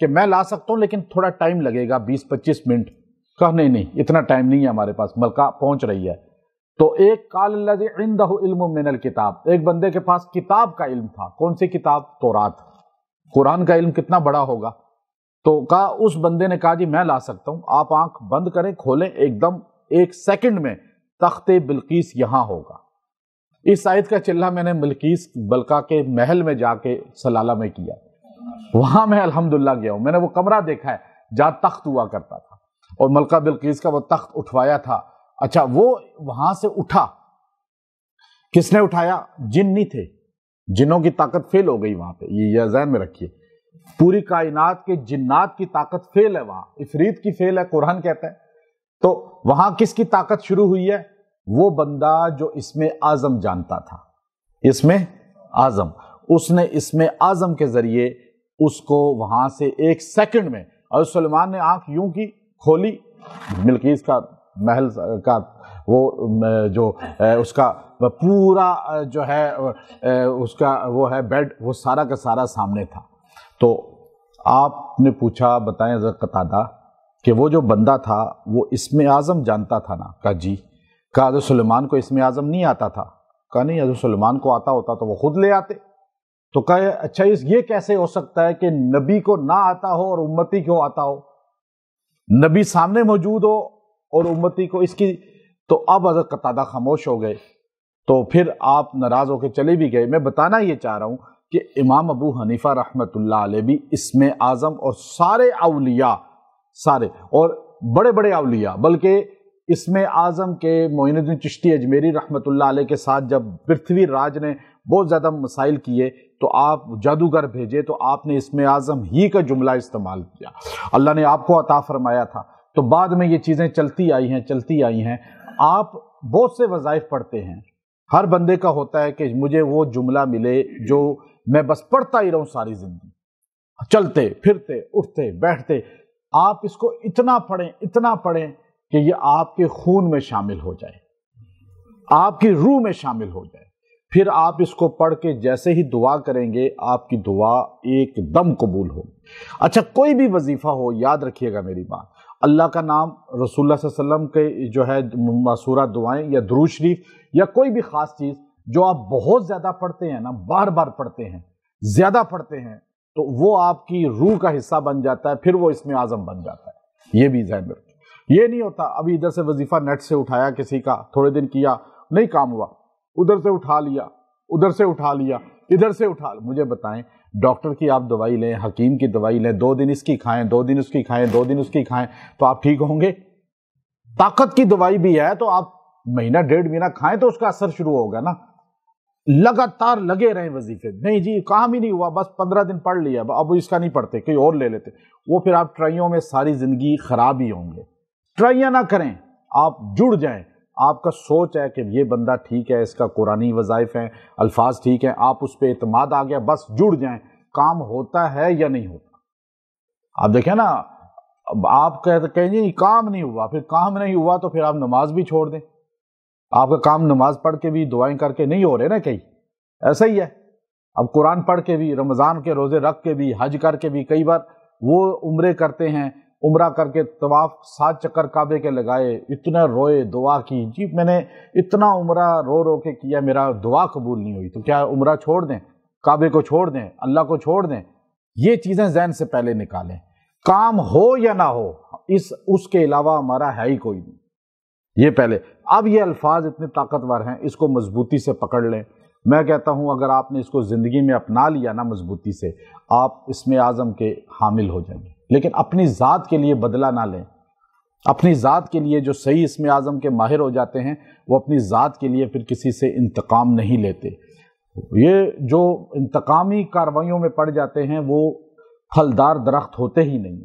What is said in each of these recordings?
کہ میں لا سکتا ہوں لیکن تھوڑا ٹائم لگے گا 20-25 منٹ. کہا نہیں اتنا ٹائم نہیں ہے ہمارے پاس, ملکہ پہنچ رہی ہے. تو ایک قال الذی عنده علم من الکتاب, ایک بندے کے پاس کتاب کا علم تھا. کون سی کتاب؟ تورات. قرآن کا علم کتنا بڑا ہوگا. تو کہا, اس بندے نے کہا جی میں لا سکتا ہوں. آپ آنکھ بند کریں, کھولیں, ایک دم 1 سیکنڈ میں تخت بلقیس یہاں ہوگا. اس آیت کا چلہ میں نے بلقیس بلقیس کے محل میں جا کے سلالہ میں کیا. وہاں میں الحمدللہ گیا ہوں, میں نے وہ کمرہ دیکھا ہے جہاں تخت ہوا کرتا تھا, اور ملکہ بلقیس کا وہ تخت اٹھوایا تھا. اچھا, وہ وہاں سے اٹھا, کس نے اٹھایا؟ جن نہیں تھے, جنوں کی طاقت فیل ہو گئی وہاں پہ. یہ ذہن میں رکھیے, پوری کائنات کے جنات کی طاقت فیل ہے وہاں, عفریت کی فیل ہے قرآن کہتا ہے. تو وہاں کس کی طاقت شروع ہوئی ہے؟ وہ بندہ جو اسم اعظم جانتا تھا. اسم اعظم, اس نے اسم اعظم کے ذریعے اس کو وہاں سے 1 سیکنڈ میں, اور سلیمان نے آنکھ یوں کی کھولی, بلقیس کا محل کا وہ جو اس کا پورا جو ہے اس کا وہ ہے بیڈ, وہ سارا کا سارا سامنے تھا. تو آپ نے پوچھا بتائیں حضرت قتادہ کہ وہ جو بندہ تھا وہ اسم اعظم جانتا تھا نا؟ کہا جی. کہا حضرت سلیمان کو اسم اعظم نہیں آتا تھا؟ کہا نہیں, حضرت سلیمان کو آتا ہوتا تو وہ خود لے آتے. تو کہا اچھا یہ کیسے ہو سکتا ہے کہ نبی کو نہ آتا ہو اور امتی کو آتا ہو؟ نبی سامنے موجود ہو اور امتی کو اس کی. تو اب حضرت قتادہ خاموش ہو گئے. تو پھر آپ ناراض ہو کے چلے بھی گئے. میں بتانا یہ چاہ رہا ہوں کہ امام ابو حنیفہ رحمۃ اللہ علیہ بھی اسم اعظم, اور سارے اولیاء, سارے اور بڑے بڑے اولیاء, بلکہ اسم اعظم کے معین الدین چشتی اجمیری رحمۃ اللہ علیہ کے ساتھ جب پرتھوی راج نے بہت زیادہ مسائل کیے تو آپ جادوگر بھیجے تو آپ نے اسم اعظم ہی کا جملہ استعمال کیا. اللہ نے آپ کو عطا فرمایا تھا. تو بعد میں یہ چیزیں چلتی آئی ہیں. آپ بہت سے وظائف پڑھتے ہیں, ہر بندے کا ہوتا ہے کہ مجھے وہ جملہ ملے جو میں بس پڑھتا ہی رہوں ساری زندگی, چلتے پھرتے اٹھتے بیٹھتے. آپ اس کو اتنا پڑھیں کہ یہ آپ کے خون میں شامل ہو جائے, آپ کی روح میں شامل ہو جائے. پھر آپ اس کو پڑھ کے جیسے ہی دعا کریں گے آپ کی دعا ایک دم قبول ہوگی. اچھا, کوئی بھی وظیفہ ہو, یاد رکھیے گا میری بات, اللہ کا نام, رسول اللہ صلی اللہ علیہ وسلم کے جو ہے مأثورہ دعائیں یا درود شریف یا کوئی بھی خاص چیز جو آپ بہت زیادہ پڑھتے ہیں نا, بار بار پڑھتے ہیں, زیادہ پڑھتے ہیں, تو وہ آپ کی روح کا حصہ بن جاتا ہے, پھر وہ اسم اعظم بن جاتا ہے. یہ بھی ذہن میں رکھیں. یہ نہیں ہوتا ابھی ادھر سے وظیفہ نیٹ سے اٹھایا کسی کا, تھوڑے دن کیا, نہیں کام ہوا, ادھر سے اٹھا لیا, ادھر سے اٹھا لیا, ادھر سے اٹھا لیا. مجھے بتائیں, ڈاکٹر کی آپ دوائی لیں, حکیم کی دوائی لیں, 2 دن اس کی کھائیں, 2 دن اس کی کھائیں, 2 دن اس کی کھائیں, تو آپ ٹھیک ہوں گے؟ طاقت کی دوائی بھی ہے تو آپ مہینہ 1.5 مہینہ کھائیں تو اس کا اثر شروع ہوگا نا. لگاتار لگے رہیں وظیفے, نہیں جی کام ہی نہیں ہوا, بس 15 دن پڑھ لیا, اب اس کا نہیں پڑھتے, کوئی اور لے لیتے, وہ پھر آپ ٹرائیوں میں ساری زندگی خراب ہی ہوں گے. ٹرائیاں نہ کریں, آپ جڑ جائیں. آپ کا سوچ ہے کہ یہ بندہ ٹھیک ہے, اس کا قرآنی وظائف ہیں, الفاظ ٹھیک ہیں, آپ اس پہ اعتماد آ گیا, بس جڑ جائیں. کام ہوتا ہے یا نہیں ہوتا؟ آپ دیکھیں نا, اب آپ کہیں جی کام نہیں ہوا, پھر کام نہیں ہوا تو پھر آپ نماز بھی چھوڑ دیں. آپ کا کام نماز پڑھ کے بھی, دعائیں کر کے نہیں ہو رہے نا کہیں, ایسا ہی ہے. اب قرآن پڑھ کے بھی, رمضان کے روزے رکھ کے بھی, حج کر کے بھی, کئی بار وہ عمرے کرتے ہیں, عمرہ کر کے طواف 7 چکر کعبے کے لگائے, اتنا روئے, دعا کی, جی میں نے اتنا عمرہ رو کے کیا, میرا دعا قبول نہیں ہوئی, تو کیا عمرہ چھوڑ دیں, کعبے کو چھوڑ دیں, اللہ کو چھوڑ دیں؟ یہ چیزیں ذہن سے پہلے نکالیں. کام ہو یا نہ ہو, اس کے علاوہ ہمارا ہے ہی کوئی نہیں, یہ پہلے. اب یہ الفاظ اتنے طاقتور ہیں, اس کو مضبوطی سے پکڑ لیں. میں کہتا ہوں اگر آپ نے اس کو زندگی میں اپنا لیا نا مضبوطی سے, آپ اسم اعظم کے حامل ہو جائیں گے. لیکن اپنی ذات کے لیے بدلہ نہ لیں. اپنی ذات کے لیے جو صحیح اسم اعظم کے ماہر ہو جاتے ہیں وہ اپنی ذات کے لیے پھر کسی سے انتقام نہیں لیتے. یہ جو انتقامی کاروائیوں میں پڑ جاتے ہیں وہ پھلدار درخت ہوتے ہی نہیں.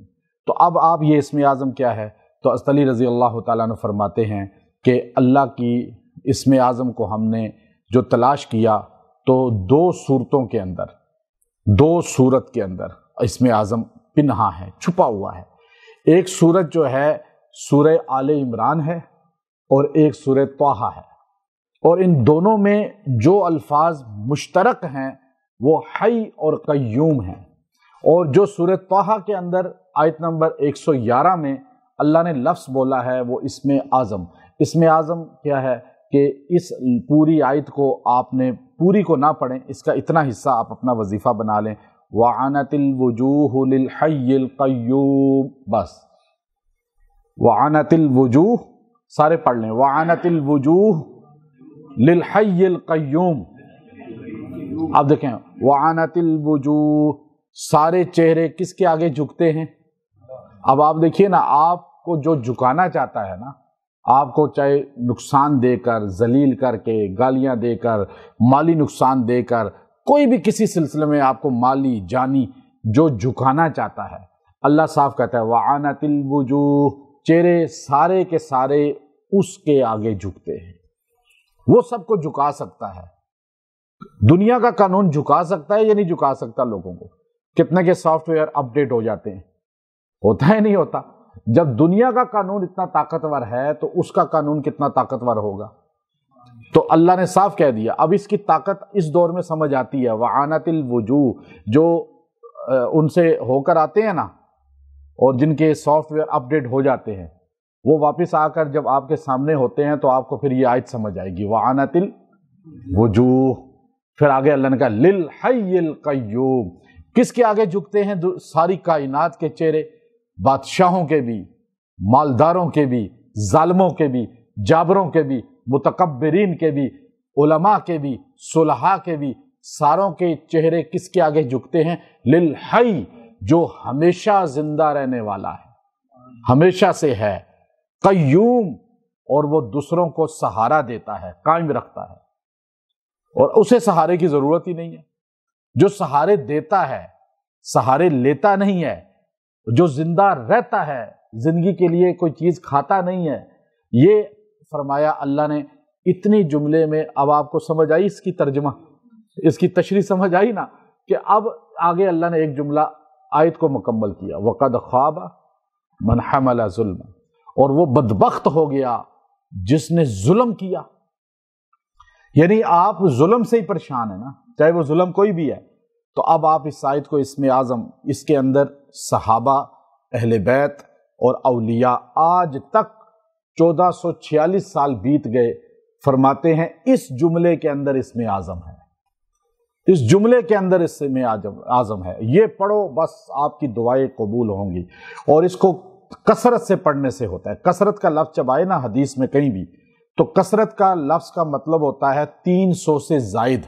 تو اب آپ یہ اسم اعظم کیا ہے, تو حضرت علی رضی اللہ تعالیٰ عنہ فرماتے ہیں کہ اللہ کی اسم اعظم کو ہم نے جو تلاش کیا تو 2 صورتوں کے اندر, 2 صورت کے اندر اسم اعظم پنہا ہے, چھپا ہوا ہے. ایک صورت جو ہے سورہ آل عمران ہے اور ایک سورہ طٰہٰ ہے, اور ان دونوں میں جو الفاظ مشترک ہیں وہ حی اور قیوم ہیں, اور جو سورہ طٰہٰ کے اندر آیت نمبر 111 میں اللہ نے لفظ بولا ہے وہ اسم اعظم. اسم اعظم کیا ہے کہ اس پوری آیت کو آپ نے پوری کو نہ پڑھیں، اس کا اتنا حصہ آپ اپنا وظیفہ بنا لیں. وَعَنَتِ الْوُجُوهُ لِلْحَيِّ الْقَيُّومِ، بس وَعَنَتِ الْوُجُوهُ سارے پڑھ لیں. وَعَنَتِ الْوُجُوهُ لِلْحَيِّ الْقَيُّومِ. آپ دیکھیں وَعَنَتِ الْوُجُوهُ، سارے چہرے کس کے آگے جھکتے ہیں؟ اب آپ دیکھیے نا، آپ کو جو جھکانا چاہتا ہے نا، آپ کو چاہے نقصان دے کر، ذلیل کر کے، گالیاں دے کر، مالی نقصان دے کر، کوئی بھی کسی سلسلے میں آپ کو مالی جانی جو جھکانا چاہتا ہے، اللہ صاف کہتا ہے وَعَنَتِ الْوُجُوهُ، چہرے سارے کے سارے اس کے آگے جھکتے ہیں. وہ سب کو جھکا سکتا ہے. دنیا کا قانون جھکا سکتا ہے یا نہیں جھکا سکتا لوگوں کو؟ کتنے کے سافٹ ویئر اپ ڈیٹ ہو جاتے ہیں، ہوتا ہے نہیں ہوتا؟ جب دنیا کا قانون اتنا طاقتور ہے تو اس کا قانون کتنا طاقتور ہوگا؟ تو اللہ نے صاف کہہ دیا. اب اس کی طاقت اس دور میں سمجھ آتی ہے. وَعَانَتِ الْوُجُوهُ، جو ان سے ہو کر آتے ہیں نا اور جن کے سافٹ ویئر اپ ڈیٹ ہو جاتے ہیں، وہ واپس آ کر جب آپ کے سامنے ہوتے ہیں تو آپ کو پھر یہ آیت سمجھ آئے گی. وَعَانَتِ الْوُجُوهُ، پھر آگے اللہ نے کہا لِلْحَيِّ الْقَيُّومِ، کس کے آگے جھکتے ہیں؟ ساری کائنات کے چہرے، بادشاہوں کے بھی، مالداروں کے بھی، ظالموں کے بھی، جابروں کے بھی، متکبرین کے بھی، علماء کے بھی، صلحاء کے بھی، ساروں کے چہرے کس کے آگے جھکتے ہیں؟ للحی، جو ہمیشہ زندہ رہنے والا ہے، ہمیشہ سے ہے، قیوم، اور وہ دوسروں کو سہارا دیتا ہے، قائم رکھتا ہے، اور اسے سہارے کی ضرورت ہی نہیں ہے. جو سہارے دیتا ہے، سہارے لیتا نہیں ہے، جو زندہ رہتا ہے، زندگی کے لیے کوئی چیز کھاتا نہیں ہے. یہ فرمایا اللہ نے اتنی جملے میں. اب آپ کو سمجھ آئی اس کی ترجمہ، اس کی تشریح سمجھ آئی نا، کہ اب آگے اللہ نے ایک جملہ آیت کو مکمل کیا. وَقَدْ خَابَ مَنْ حَمَلَ ظُلْمًا، اور وہ بدبخت ہو گیا جس نے ظلم کیا. یعنی آپ ظلم سے ہی پریشان ہیں نا، چاہے وہ ظلم کوئی بھی ہے. تو اب آپ اس آیت کو اسم اعظم، اس کے اندر صحابہ، اہل بیت اور اولیاء آج تک 1446 سال بیت گئے، فرماتے ہیں اس جملے کے اندر اسم اعظم ہے، اس جملے کے اندر اسم اعظم ہے. یہ پڑھو بس آپ کی دعائیں قبول ہوں گی. اور اس کو کثرت سے پڑھنے سے ہوتا ہے. کثرت کا لفظ جب آئے نا حدیث میں کہیں بھی، تو کثرت کا لفظ کا مطلب ہوتا ہے 300 سے زائد،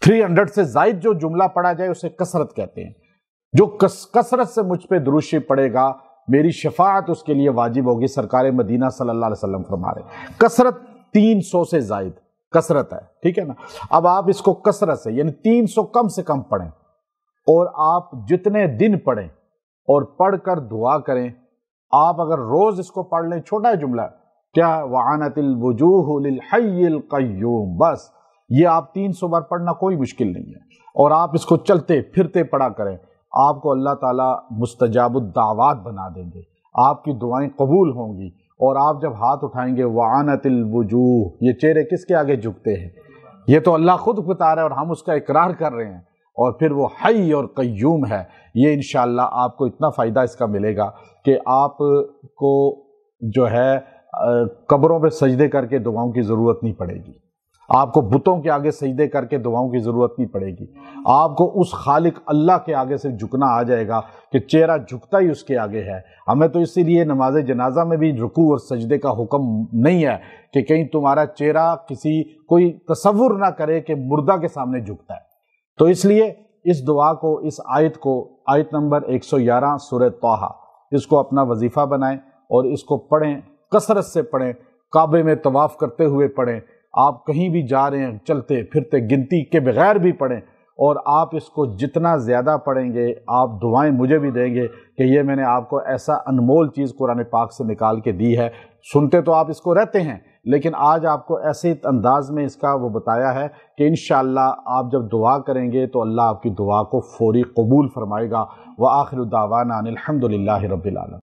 300 سے زائد جو جملہ پڑھا جائے اسے کثرت کہتے ہیں. جو کثرت سے مجھ پہ درود شریف پڑھے گا، میری شفاعت اس کے لیے واجب ہوگی. سرکار مدینہ صلی اللہ علیہ وسلم فرما رہے کثرت 300 سے زائد کثرت ہے، ٹھیک ہے نا. اب آپ اس کو کثرت سے یعنی 300 کم سے کم پڑھیں، اور آپ جتنے دن پڑھیں اور پڑھ کر دعا کریں. آپ اگر روز اس کو پڑھ لیں، چھوٹا ہے جملہ کیا، وَعَانَتِ الْوُجُوهُ لِلْحَيِّ الْقَيُّومِ، بس یہ آپ 300 بار پڑھنا کوئی مشکل نہیں ہے. اور آپ اس کو چلتے پھرتے پڑھا کریں. آپ کو اللہ تعالیٰ مستجاب الدعوات بنا دیں گے، آپ کی دعائیں قبول ہوں گی. اور آپ جب ہاتھ اٹھائیں گے وَعَانَتِ الْوُجُوهُ، یہ چہرے کس کے آگے جھکتے ہیں؟ یہ تو اللہ خود بتا رہا ہے اور ہم اس کا اقرار کر رہے ہیں. اور پھر وہ حی اور قیوم ہے. یہ انشاءاللہ آپ کو اتنا فائدہ اس کا ملے گا کہ آپ کو جو ہے قبروں پہ سجدے کر کے دعاؤں کی ضرورت نہیں پڑے گی. آپ کو بتوں کے آگے سجدے کر کے دعاؤں کی ضرورت نہیں پڑے گی. آپ کو اس خالق اللہ کے آگے سے جھکنا آ جائے گا کہ چہرہ جھکتا ہی اس کے آگے ہے. ہمیں تو اسی لیے نماز جنازہ میں بھی رکوع اور سجدے کا حکم نہیں ہے کہ کہیں تمہارا چہرہ کوئی تصور نہ کرے کہ مردہ کے سامنے جھکتا ہے. تو اس لیے اس دعا کو، اس آیت کو، آیت نمبر 111 سورہ طٰہٰ، اس کو اپنا وظیفہ بنائیں اور اس کو پڑھیں، کثرت سے پڑھیں. کعبے میں طواف کرتے ہوئے پڑھیں، آپ کہیں بھی جا رہے ہیں چلتے پھرتے گنتی کے بغیر بھی پڑھیں. اور آپ اس کو جتنا زیادہ پڑھیں گے، آپ دعائیں مجھے بھی دیں گے کہ یہ میں نے آپ کو ایسا انمول چیز قرآن پاک سے نکال کے دی ہے. سنتے تو آپ اس کو رہتے ہیں، لیکن آج آپ کو ایسے انداز میں اس کا وہ بتایا ہے کہ انشاءاللہ آپ جب دعا کریں گے تو اللہ آپ کی دعا کو فوری قبول فرمائے گا. وآخر دعوانا ان الحمد للہ رب العالمین.